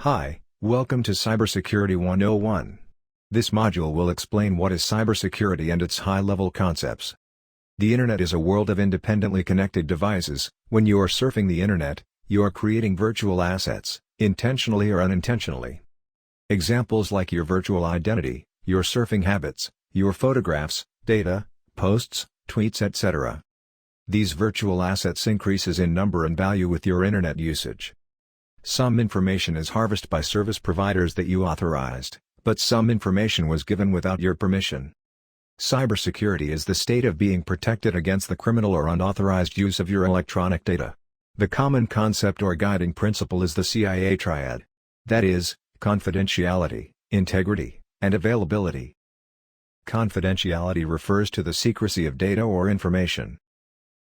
Hi, welcome to Cybersecurity 101. This module will explain what is cybersecurity and its high-level concepts. The Internet is a world of independently connected devices. When you are surfing the Internet, you are creating virtual assets, intentionally or unintentionally. Examples like your virtual identity, your surfing habits, your photographs, data, posts, tweets, etc. These virtual assets increases in number and value with your Internet usage. Some information is harvested by service providers that you authorized, but some information was given without your permission. Cybersecurity is the state of being protected against the criminal or unauthorized use of your electronic data. The common concept or guiding principle is the CIA triad. That is, confidentiality, integrity, and availability. Confidentiality refers to the secrecy of data or information.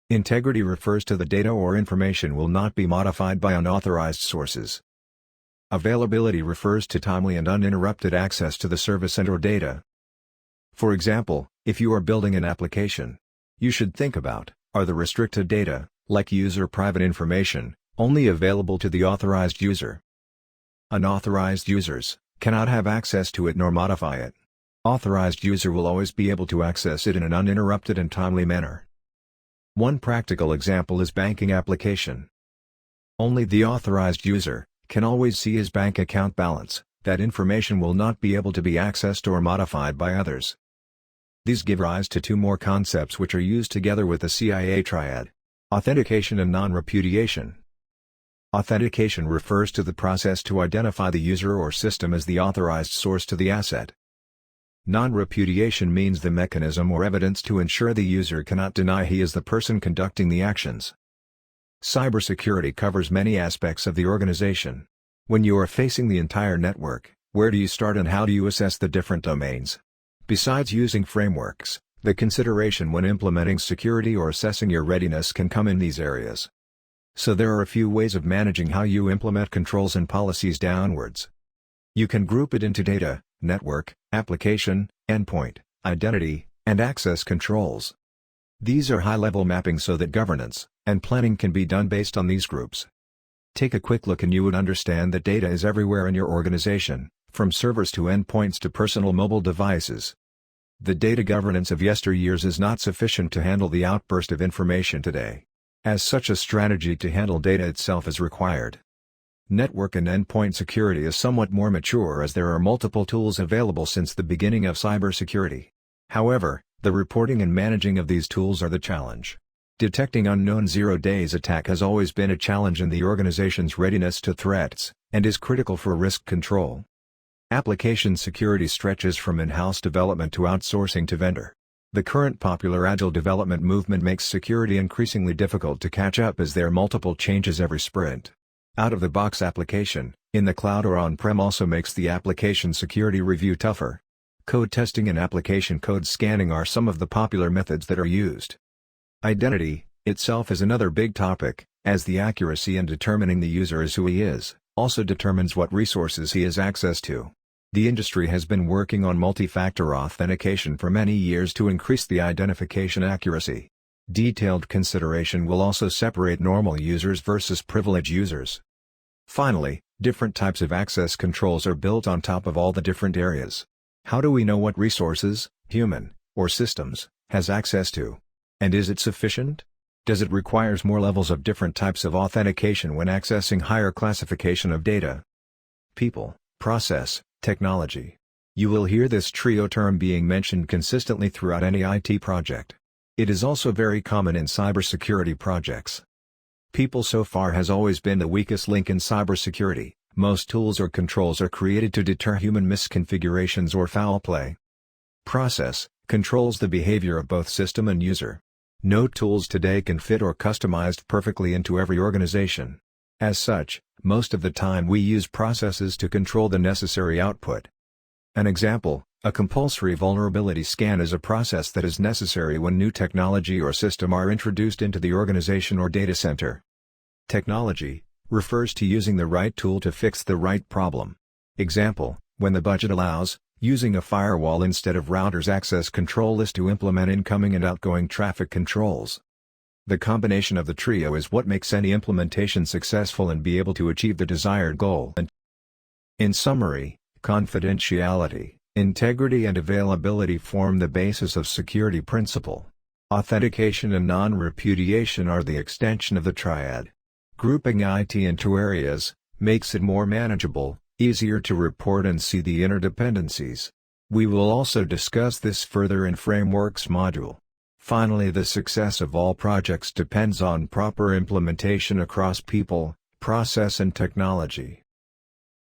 Integrity refers to the data or information will not be modified by unauthorized sources. Availability refers to timely and uninterrupted access to the service and/or data. For example, if you are building an application, you should think about, are the restricted data, like user private information, only available to the authorized user? Unauthorized users cannot have access to it nor modify it. Authorized user will always be able to access it in an uninterrupted and timely manner. One practical example is banking application. Only the authorized user can always see his bank account balance. That information will not be able to be accessed or modified by others. These give rise to two more concepts which are used together with the CIA triad: authentication and non-repudiation. Authentication refers to the process to identify the user or system as the authorized source to the asset. Non-repudiation means the mechanism or evidence to ensure the user cannot deny he is the person conducting the actions. Cybersecurity covers many aspects of the organization. When you are facing the entire network, where do you start and how do you assess the different domains? Besides using frameworks, the consideration when implementing security or assessing your readiness can come in these areas. So there are a few ways of managing how you implement controls and policies downwards. You can group it into data, network, application, endpoint, identity, and access controls. These are high-level mapping so that governance and planning can be done based on these groups. Take a quick look and you would understand that data is everywhere in your organization, from servers to endpoints to personal mobile devices. The data governance of yesteryears is not sufficient to handle the outburst of information today. As such, a strategy to handle data itself is required. Network and endpoint security is somewhat more mature as there are multiple tools available since the beginning of cybersecurity. However, the reporting and managing of these tools are the challenge. Detecting unknown zero-days attack has always been a challenge in the organization's readiness to threats, and is critical for risk control. Application security stretches from in-house development to outsourcing to vendor. The current popular agile development movement makes security increasingly difficult to catch up as there are multiple changes every sprint. Out-of-the-box application, in the cloud or on-prem also makes the application security review tougher. Code testing and application code scanning are some of the popular methods that are used. Identity, itself is another big topic, as the accuracy in determining the user is who he is, also determines what resources he has access to. The industry has been working on multi-factor authentication for many years to increase the identification accuracy. Detailed consideration will also separate normal users versus privileged users. Finally, different types of access controls are built on top of all the different areas. How do we know what resources, human, or systems, has access to? And is it sufficient? Does it require more levels of different types of authentication when accessing higher classification of data? People, process, technology. You will hear this trio term being mentioned consistently throughout any IT project. It is also very common in cybersecurity projects. People so far has always been the weakest link in cybersecurity. Most tools or controls are created to deter human misconfigurations or foul play. Process controls the behavior of both system and user. No tools today can fit or customized perfectly into every organization. As such, most of the time we use processes to control the necessary output. An example, a compulsory vulnerability scan is a process that is necessary when new technology or system are introduced into the organization or data center. Technology refers to using the right tool to fix the right problem. Example, when the budget allows, using a firewall instead of routers. Access control is to implement incoming and outgoing traffic controls. The combination of the trio is what makes any implementation successful and be able to achieve the desired goal. In summary, confidentiality, integrity and availability form the basis of security principle. Authentication and non-repudiation are the extension of the triad. Grouping IT into areas makes it more manageable, easier to report and see the interdependencies. We will also discuss this further in Frameworks module. Finally, the success of all projects depends on proper implementation across people, process and technology.